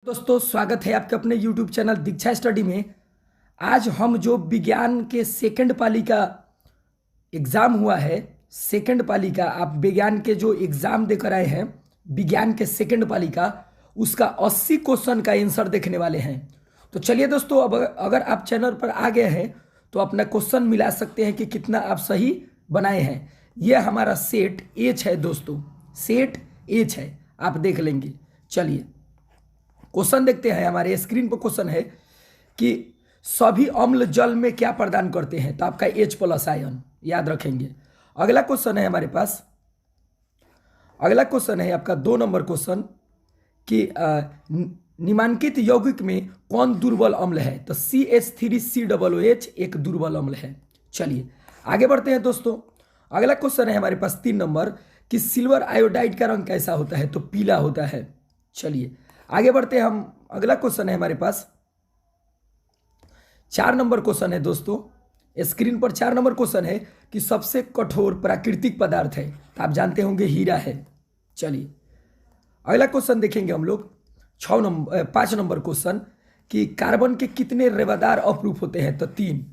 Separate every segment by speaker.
Speaker 1: दोस्तों स्वागत है आपके अपने YouTube चैनल दीक्षा स्टडी में। आज हम जो विज्ञान के सेकंड पाली का एग्ज़ाम हुआ है, सेकंड पाली का आप विज्ञान के जो एग्ज़ाम देकर आए हैं विज्ञान के सेकंड पाली का, उसका 80 क्वेश्चन का आंसर देखने वाले हैं। तो चलिए दोस्तों, अब अगर आप चैनल पर आ गए हैं तो अपना क्वेश्चन मिला सकते हैं कि कितना आप सही बनाए हैं। यह हमारा सेट एच है दोस्तों, सेट एच है, आप देख लेंगे। चलिए क्वेश्चन देखते हैं। हमारे स्क्रीन पर क्वेश्चन है कि सभी अम्ल जल में क्या प्रदान करते हैं, तो आपका H+ आयन याद रखेंगे। अगला क्वेश्चन है हमारे पास, अगला क्वेश्चन है आपका 2 नंबर क्वेश्चन कि निम्नलिखित यौगिक में कौन दुर्बल अम्ल है, तो CH3COOH एक दुर्बल अम्ल है। चलिए आगे बढ़ते हैं दोस्तों। अगला क्वेश्चन है हमारे पास 3 नंबर कि सिल्वर आयोडाइड का रंग कैसा होता है, तो पीला होता है। चलिए आगे बढ़ते हैं हम। अगला क्वेश्चन है हमारे पास 4 नंबर क्वेश्चन है दोस्तों, स्क्रीन पर 4 नंबर क्वेश्चन है कि सबसे कठोर प्राकृतिक पदार्थ है, तो आप जानते होंगे हीरा है। चलिए अगला क्वेश्चन देखेंगे हम लोग 5 नंबर क्वेश्चन कि कार्बन के कितने रेवादार अपरूप होते हैं, तो 3।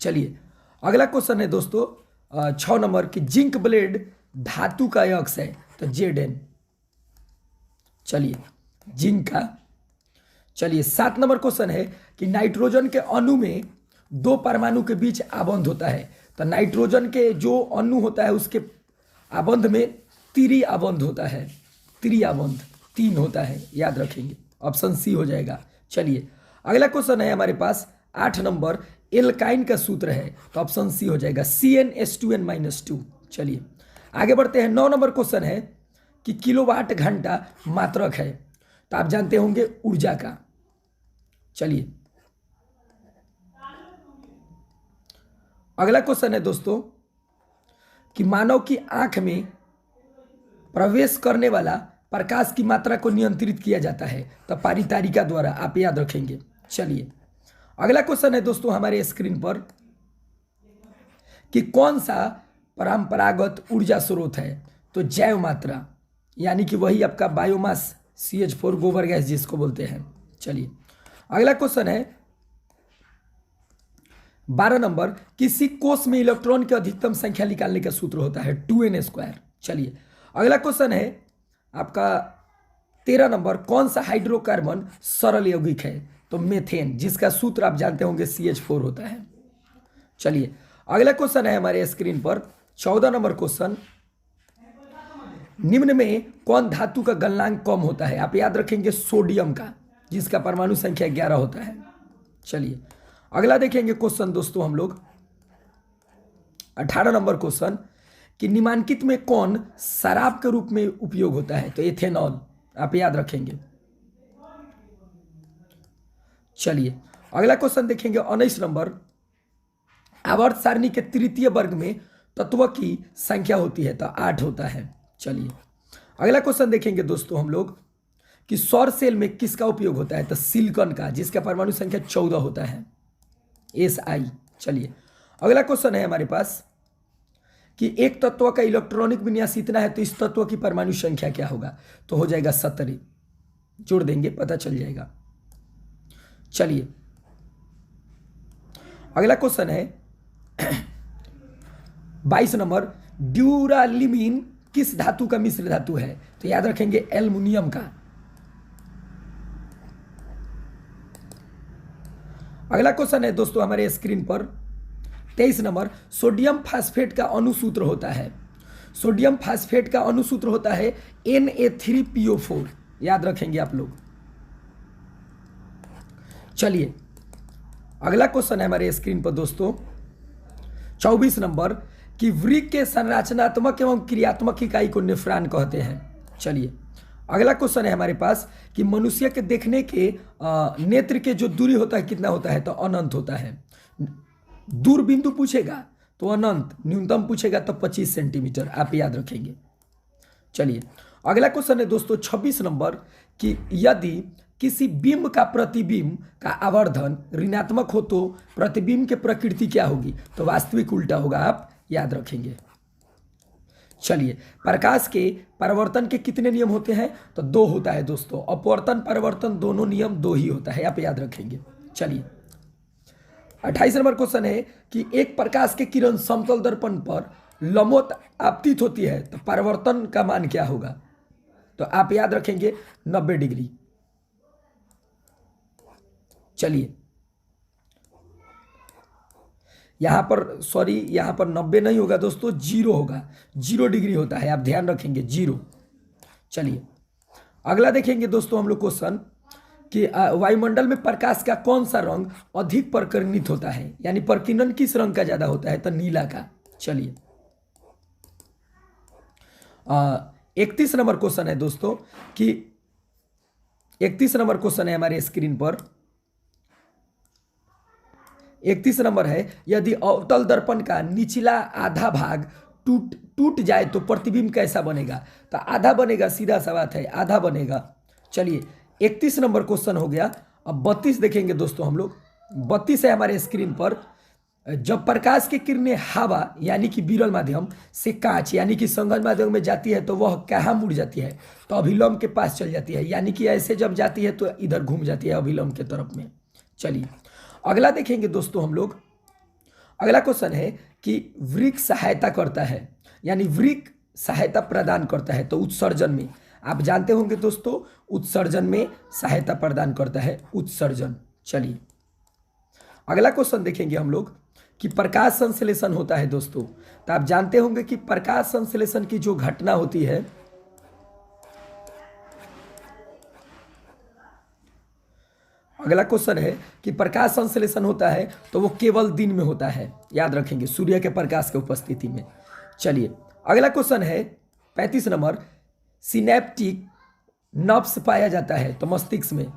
Speaker 1: चलिए अगला क्वेश्चन है दोस्तों 6 नंबर कि जिंक ब्लेड धातु का यक्ष है, तो Zn। चलिए जिंक का। चलिए 7 नंबर क्वेश्चन है कि नाइट्रोजन के अणु में 2 परमाणु के बीच आबंध होता है, तो नाइट्रोजन के जो अणु होता है उसके आबंध में त्रि आबंध होता है, त्रि आबंध 3 होता है, याद रखेंगे। ऑप्शन सी हो जाएगा। चलिए अगला क्वेश्चन है हमारे पास 8 नंबर एल्काइन का सूत्र है, तो ऑप्शन सी हो जाएगा CnH2n-2। चलिए आगे बढ़ते हैं। 9 नंबर क्वेश्चन है कि किलोवाट घंटा मात्रक है, तो आप जानते होंगे ऊर्जा का। चलिए अगला क्वेश्चन है दोस्तों कि मानव की आंख में प्रवेश करने वाला प्रकाश की मात्रा को नियंत्रित किया जाता है, तो परितारिका द्वारा, आप याद रखेंगे। चलिए अगला क्वेश्चन है दोस्तों हमारे स्क्रीन पर कि कौन सा परंपरागत ऊर्जा स्रोत है, तो जैव मात्रा, यानी कि वही आपका बायोमास CH4 गोबर गैस जिसको बोलते हैं। चलिए अगला क्वेश्चन है 12 नंबर किसी कोष में इलेक्ट्रॉन की अधिकतम संख्या निकालने का सूत्र होता है 2n²। चलिए अगला क्वेश्चन है आपका 13 नंबर कौन सा हाइड्रोकार्बन सरल यौगिक है, तो मेथेन, जिसका सूत्र आप जानते होंगे CH4 होता है। चलिए अगला क्वेश्चन है हमारे स्क्रीन पर 14 नंबर क्वेश्चन, निम्न में कौन धातु का गलनांक कम होता है, आप याद रखेंगे सोडियम का, जिसका परमाणु संख्या 11 होता है। चलिए अगला देखेंगे क्वेश्चन दोस्तों हम लोग 18 नंबर क्वेश्चन कि निम्नलिखित में कौन शराब के रूप में उपयोग होता है, तो एथेनॉल, आप याद रखेंगे। चलिए अगला क्वेश्चन देखेंगे 19 नंबर, आवर्त सारणी के तृतीय वर्ग में तत्व की संख्या होती है, तो 8 होता है। चलिए अगला क्वेश्चन देखेंगे दोस्तों हम लोग कि सौर सेल में किसका उपयोग होता है, तो सिलिकॉन का, जिसका परमाणु संख्या 14 होता है, Si। चलिए अगला क्वेश्चन है हमारे पास कि एक तत्व का इलेक्ट्रॉनिक विन्यास इतना है, तो इस तत्व की परमाणु संख्या क्या होगा, तो हो जाएगा 17। जोड़ देंगे पता चल जाएगा। चलिए अगला क्वेश्चन है 22 नंबर ड्यूरालिमीन किस धातु का मिश्र धातु है, तो याद रखेंगे एल्युमिनियम का। अगला क्वेश्चन है दोस्तों हमारे स्क्रीन पर 23 नंबर सोडियम फास्फेट का अणुसूत्र होता है, सोडियम फास्फेट का अणुसूत्र होता है Na3PO4, याद रखेंगे आप लोग। चलिए अगला क्वेश्चन है हमारे स्क्रीन पर दोस्तों 24 नंबर कि वृक्क के संरचनात्मक एवं क्रियात्मक इकाई को नेफ्रॉन कहते हैं। चलिए अगला क्वेश्चन है हमारे पास कि मनुष्य के देखने के नेत्र के जो दूरी होता है कितना होता है, तो अनंत होता है। दूर बिंदु पूछेगा तो अनंत, न्यूनतम पूछेगा तो 25 सेंटीमीटर, आप याद रखेंगे। चलिए अगला क्वेश्चन है दोस्तों 26 नंबर कि यदि किसी बिंब का प्रतिबिंब का आवर्धन ऋणात्मक हो तो प्रतिबिंब की प्रकृति क्या होगी, तो वास्तविक उल्टा होगा, आप याद रखेंगे। चलिए, प्रकाश के परावर्तन के कितने नियम होते हैं? तो 2 होता है दोस्तों। अपवर्तन परावर्तन दोनों नियम 2 ही होता है, आप याद रखेंगे। चलिए, 28 नंबर क्वेश्चन है कि एक प्रकाश के किरण समतल दर्पण पर लंबवत आपतित होती है तो परावर्तन का मान क्या होगा? तो आप याद रखेंगे 90 डिग्री। चलिए, यहां पर यहां पर 90 नहीं होगा दोस्तों, 0 होगा। 0 डिग्री होता है, आप ध्यान रखेंगे 0। चलिए, अगला देखेंगे दोस्तों हम लोग क्वेश्चन कि वायुमंडल में प्रकाश का कौन सा रंग अधिक प्रकीर्णित होता है, यानी प्रकीर्णन किस रंग का ज्यादा होता है? तो नीला का। चलिए, 31 नंबर क्वेश्चन है दोस्तों कि 31 नंबर क्वेश्चन है हमारे स्क्रीन पर। 31 नंबर है, यदि अवतल दर्पण का निचला आधा भाग टूट जाए तो प्रतिबिंब कैसा बनेगा? तो आधा बनेगा, सीधा सा बात है, आधा बनेगा। चलिए, 31 नंबर क्वेश्चन हो गया। अब 32 देखेंगे दोस्तों हम लोग। 32 है हमारे स्क्रीन पर। जब प्रकाश की किरणें हवा यानी कि विरल माध्यम से कांच यानी कि संगत माध्यम में जाती है तो वह कहाँ मुड़ जाती है? तो अभिलंब के पास चल जाती है, यानी कि ऐसे जब जाती है तो इधर घूम जाती है अभिलंब के तरफ में। चलिए, अगला देखेंगे दोस्तों हम लोग। अगला क्वेश्चन है कि वृक्क सहायता करता है, यानी वृक्क सहायता प्रदान करता है तो उत्सर्जन में, आप जानते होंगे दोस्तों, उत्सर्जन में सहायता प्रदान करता है उत्सर्जन। चलिए, अगला क्वेश्चन देखेंगे हम लोग कि प्रकाश संश्लेषण होता है दोस्तों। तो आप जानते होंगे कि प्रकाश संश्लेषण की जो घटना होती है, अगला क्वेश्चन है कि प्रकाश संश्लेषण होता है तो वो केवल दिन में होता है, याद रखेंगे, सूर्य के प्रकाश के उपस्थिति में। चलिए, अगला क्वेश्चन है 35 नंबर, सिनेप्टिक नर्व्स पाया जाता है तो मस्तिष्क में।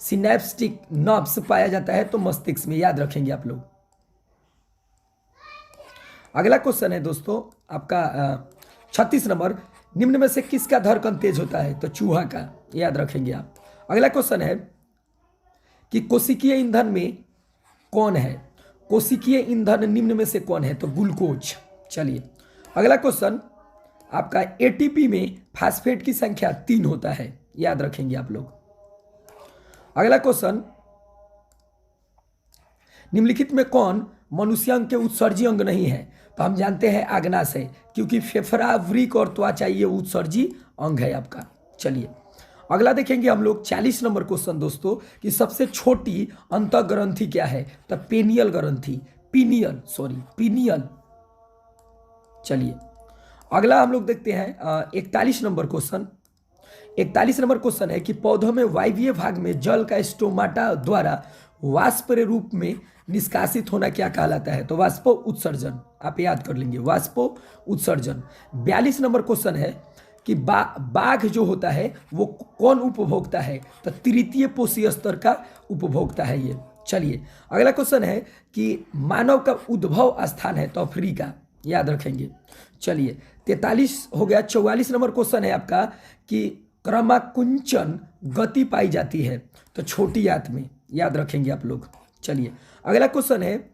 Speaker 1: सिनेप्टिक नर्व्स पाया जाता है तो मस्तिष्क में, याद रखेंगे आप लोग। अगला क्वेश्चन है दोस्तों आपका 36 नंबर, निम्न में से किसका धड़कन तेज होता है? तो चूहा का, याद रखेंगे आप। अगला क्वेश्चन है कि कोशिकीय ईंधन में कौन है? कोशिकीय ईंधन निम्न में से कौन है? तो ग्लूकोज। चलिए, अगला क्वेश्चन आपका एटीपी में फास्फेट की संख्या 3 होता है, याद रखेंगे आप लोग। अगला क्वेश्चन, निम्नलिखित में कौन मनुष्य अंग के उत्सर्जी अंग नहीं है? तो हम जानते हैं आग्नाशय, क्योंकि फेफड़ा, वृक्क और त्वचा ये उत्सर्जी अंग है आपका। चलिए, अगला देखेंगे हम लोग 40 नंबर क्वेश्चन दोस्तों कि सबसे छोटी अंतःग्रंथि क्या है? तो पेनियल ग्रंथि, पीनियल। चलिए, अगला हम लोग देखते हैं 41 नंबर क्वेश्चन। 41 नंबर क्वेश्चन है कि पौधों में वायवीय भाग में जल का स्टोमाटा द्वारा वाष्प रूप में निष्कासित होना क्या कहलाता है? तो वाष्पो उत्सर्जन, आप याद कर लेंगे, वाष्पो उत्सर्जन। 42 नंबर क्वेश्चन है कि बाघ जो होता है वो कौन उपभोक्ता है? तो तृतीय पोषी स्तर का उपभोक्ता है ये। चलिए, अगला क्वेश्चन है कि मानव का उद्भव स्थान है तो अफ्रीका, याद रखेंगे। चलिए, 43 हो गया। 44 नंबर क्वेश्चन है आपका कि क्रमाकुंचन गति पाई जाती है तो छोटी आंत में, याद रखेंगे आप लोग। चलिए, अगला क्वेश्चन है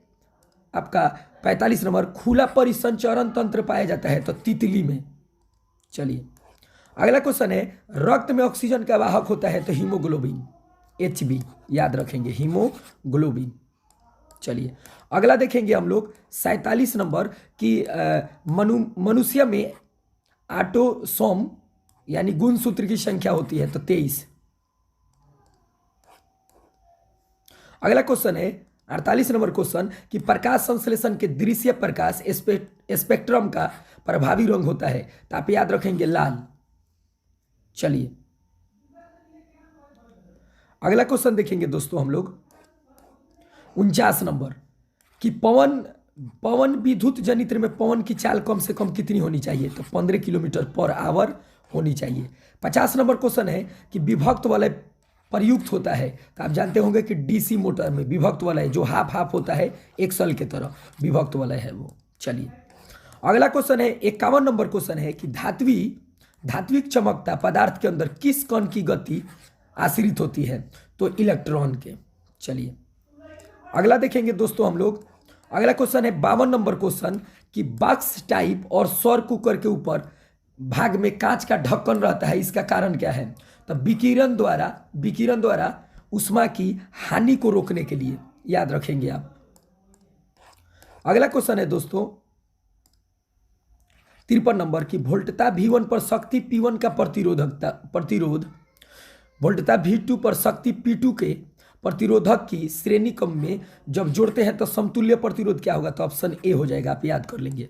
Speaker 1: आपका 45 नंबर, खुला परिसंचरण तंत्र पाया जाता है तो तितली में। चलिए, अगला क्वेश्चन है रक्त में ऑक्सीजन का वाहक होता है तो हीमोग्लोबिन, HB, याद रखेंगे, हीमोग्लोबिन। चलिए, अगला देखेंगे हम लोग 47 नंबर कि मनुष्य में ऑटोसोम यानी गुणसूत्र की संख्या होती है तो 23। अगला क्वेश्चन है 48 नंबर क्वेश्चन कि प्रकाश संश्लेषण के दृश्य प्रकाश स्पेक्ट्रम का प्रभावी रंग होता है तो आप याद रखेंगे लाल। चलिए, अगला क्वेश्चन देखेंगे दोस्तों हम लोग 49 नंबर कि पवन विद्युत जनित्र में पवन की चाल कम से कम कितनी होनी चाहिए? तो 15 किलोमीटर पर आवर होनी चाहिए। 50 नंबर क्वेश्चन है कि विभक्त वलय प्रयुक्त होता है तो आप जानते होंगे कि डीसी मोटर में विभक्त वलय जो हाफ होता है, एक्सल के तरह विभक्त वलय है वो। चलिए, अगला क्वेश्चन है 51 नंबर क्वेश्चन है कि धात्विक चमकता पदार्थ के अंदर किस कण की गति आश्रित होती है? तो इलेक्ट्रॉन के। चलिए, अगला देखेंगे दोस्तों हम लोग। अगला क्वेश्चन है 52 नंबर क्वेश्चन कि बॉक्स टाइप और सौर कुकर के ऊपर भाग में कांच का ढक्कन रहता है, इसका कारण क्या है? तो विकिरण द्वारा उष्मा की हानि को रोकने के लिए, याद रखेंगे आप। अगला क्वेश्चन है दोस्तों 53 नंबर की वोल्टता V1 पर शक्ति P1 का प्रतिरोध वोल्टता V2 पर शक्ति P2 के प्रतिरोधक की श्रेणी क्रम में जब जोड़ते हैं तो समतुल्य प्रतिरोध क्या होगा? तो ऑप्शन ए हो जाएगा, आप याद कर लेंगे।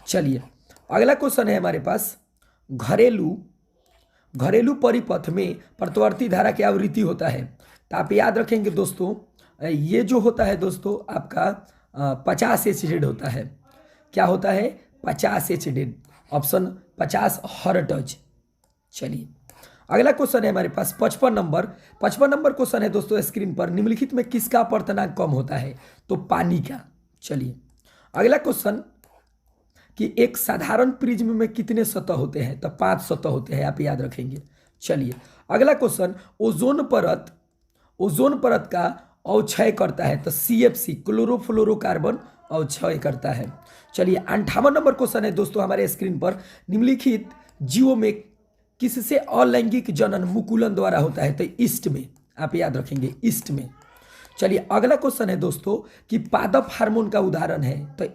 Speaker 1: चलिए अगला क्वेश्चन है हमारे पास घरेलू परिपथ में प्रतिवर्ती धारा की आवृत्ति होता है। तो आप याद रखेंगे दोस्तों, ये जो होता है दोस्तों आपका 50 एचजेड होता है। क्या होता है? 50 एचजेड, ऑप्शन 50 हर्ट्ज। चलिए अगला क्वेश्चन है हमारे पास 55 नंबर क्वेश्चन है दोस्तों स्क्रीन पर, निम्नलिखित में किसका अपवर्तनांक कम होता है? तो पानी का। चलिए अगला क्वेश्चन कि एक साधारण प्रिज्म में कितने सतह होते हैं? तो 5 सतह होते हैं, आप याद रखेंगे। चलिए अगला क्वेश्चन ओजोन परत का अवक्षय करता है। तो CFC क्लोरोफ्लोरोकार्बन अवक्षय करता है। चलिए 58 नंबर क्वेश्चन है दोस्तों हमारे स्क्रीन पर, निम्नलिखित जीवों में किससे अलैंगिक जनन मुकुलन द्वारा होता है? तो ईस्ट में, आप याद रखेंगे, ईस्ट में। चलिए अगला क्वेश्चन है दोस्तों कि पादप हार्मोन का उदाहरण है। तो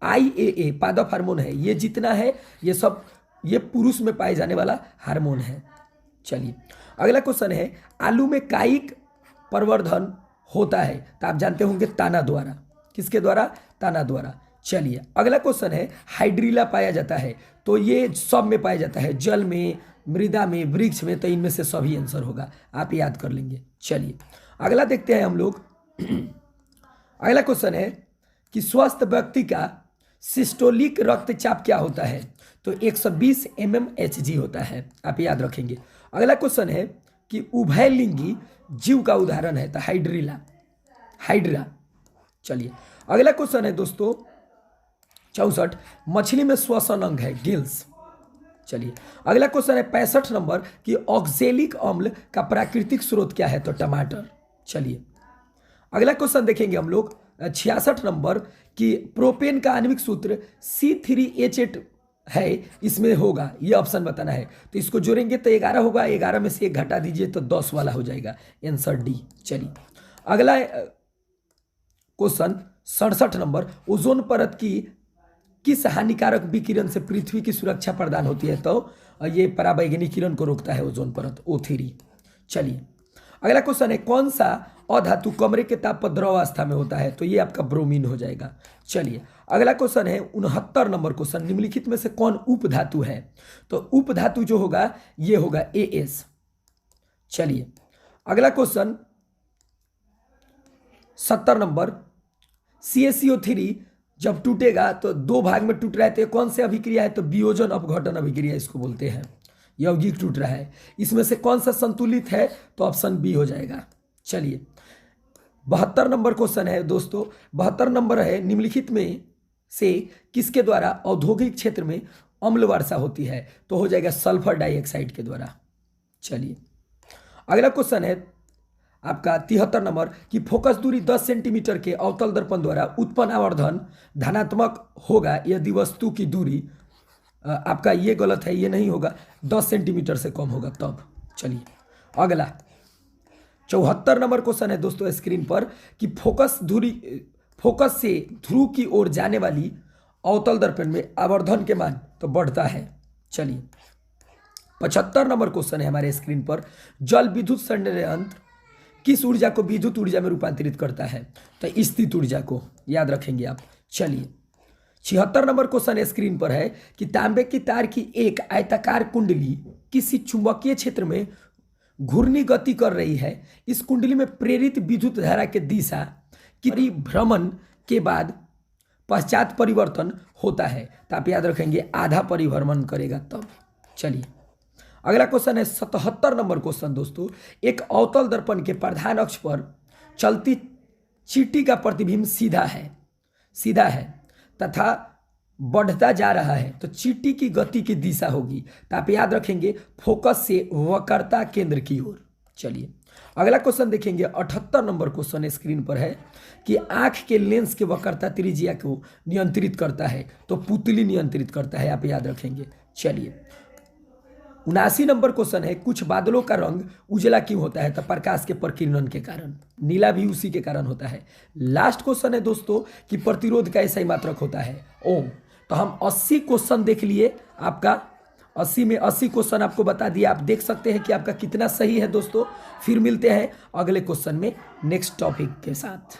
Speaker 1: IAA पादप हार्मोन है। ये जितना है ये सब ये पुरुष में पाए जाने वाला हार्मोन है। चलिए अगला क्वेश्चन है आलू में कायिक प्रवर्धन होता है। तो आप जानते होंगे ताना द्वारा। किसके द्वारा? ताना द्वारा। चलिए अगला क्वेश्चन है हाइड्रीला पाया जाता है। तो ये सब में पाया जाता है, जल में, मृदा में, वृक्ष में। तो इनमें से सभी आंसर होगा, आप याद कर लेंगे। चलिए अगला देखते हैं हम लोग। अगला क्वेश्चन है कि स्वस्थ व्यक्ति का सिस्टोलिक रक्तचाप क्या होता है? तो 120 mmHg होता है, आप याद रखेंगे। अगला क्वेश्चन है कि उभयलिंगी जीव का उदाहरण है। तो हाइड्रा। चलिए अगला क्वेश्चन है दोस्तों 64, मछली में श्वसन अंग है, गिल्स। चलिए अगला क्वेश्चन है 65 नंबर कि ऑक्जेलिक अम्ल का प्राकृतिक स्रोत क्या है? तो टमाटर। चलिए अगला क्वेश्चन देखेंगे हम लोग 66 नंबर कि प्रोपेन का आणविक सूत्र C3H8 है, इसमें होगा, ये ऑप्शन बताना है। तो इसको जोड़ेंगे तो 11 होगा, 11 में से 1 घटा दीजिए तो 10 वाला हो जाएगा, आंसर डी। चलिए अगला क्वेश्चन 67 नंबर, ओजोन परत की किस हानिकारक विकिरण से पृथ्वी की सुरक्षा प्रदान होती है? तो ये पराबैंगनी किरण को रोकता है ओजोन परत, O3। चलिए अगला क्वेश्चन है कौन सा अधातु कमरे के ताप पर द्रव अवस्था में होता है? तो ये आपका ब्रोमीन हो जाएगा। चलिए अगला क्वेश्चन है 69 नंबर क्वेश्चन, निम्नलिखित में से कौन उपधातु है? तो उपधातु जो होगा ये होगा AS। चलिए अगला क्वेश्चन 70 नंबर, CaCO3 जब टूटेगा तो 2 भाग में टूट रहा है, तो ये कौन सी अभिक्रिया है? तो वियोजन अपघटन अभिक्रिया इसको बोलते हैं। यौगिक टूट रहा है, इसमें से कौन सा संतुलित है? तो ऑप्शन बी हो जाएगा। चलिए 72 नंबर क्वेश्चन है दोस्तों, 72 नंबर है निम्नलिखित में से किसके द्वारा औद्योगिक क्षेत्र में अम्ल वर्षा होती है? तो हो जाएगा सल्फर डाइऑक्साइड के द्वारा। चलिए अगला क्वेश्चन है आपका 73 नंबर कि फोकस दूरी 10 सेंटीमीटर के अवतल दर्पण द्वारा उत्पन्न आवर्धन धनात्मक होगा यदि वस्तु की दूरी, आपका ये गलत है, ये नहीं होगा, 10 सेंटीमीटर से कम होगा तब। चलिए अगला 74 नंबर क्वेश्चन है दोस्तों स्क्रीन पर कि फोकस से ध्रुव की ओर जाने वाली अवतल दर्पण में आवर्धन के मान तो बढ़ता है। चलिए 75 नंबर क्वेश्चन है हमारे स्क्रीन पर, जल विद्युत संयंत्र किस ऊर्जा को विद्युत ऊर्जा में रूपांतरित करता है? तो स्थित ऊर्जा को, याद रखेंगे आप। चलिए 76 नंबर क्वेश्चन स्क्रीन पर है कि तांबे की तार की एक आयताकार कुंडली किसी चुंबकीय क्षेत्र में घूर्णी गति कर रही है। इस कुंडली में प्रेरित विद्युत धारा के दिशा की परिभ्रमण के बाद पश्चात परिवर्तन होता है। तो आप याद रखेंगे आधा परिभ्रमण करेगा तब। चलिए अगला क्वेश्चन है 77 नंबर क्वेश्चन दोस्तों, एक अवतल दर्पण के प्रधान अक्ष पर चलती चींटी का प्रतिबिंब सीधा है तथा बढ़ता जा रहा है, तो चींटी की गति की दिशा होगी। तो आप याद रखेंगे फोकस से वक्रता केंद्र की ओर। चलिए अगला क्वेश्चन देखेंगे 78 नंबर क्वेश्चन स्क्रीन पर है कि आंख के लेंस के वक्रता त्रिज्या को नियंत्रित करता है। तो पुतली नियंत्रित करता है, आप याद रखेंगे। चलिए 79 नंबर क्वेश्चन है, कुछ बादलों का रंग उजला क्यों होता है? तो प्रकाश के प्रकीर्णन के कारण, नीला भी उसी के कारण होता है। लास्ट क्वेश्चन है दोस्तों कि प्रतिरोध का ऐसा ही मात्रक होता है ओम। तो हम 80 क्वेश्चन देख लिए, आपका 80 में 80 क्वेश्चन आपको बता दिया। आप देख सकते हैं कि आपका कितना सही है दोस्तों। फिर मिलते हैं अगले क्वेश्चन में नेक्स्ट टॉपिक के साथ।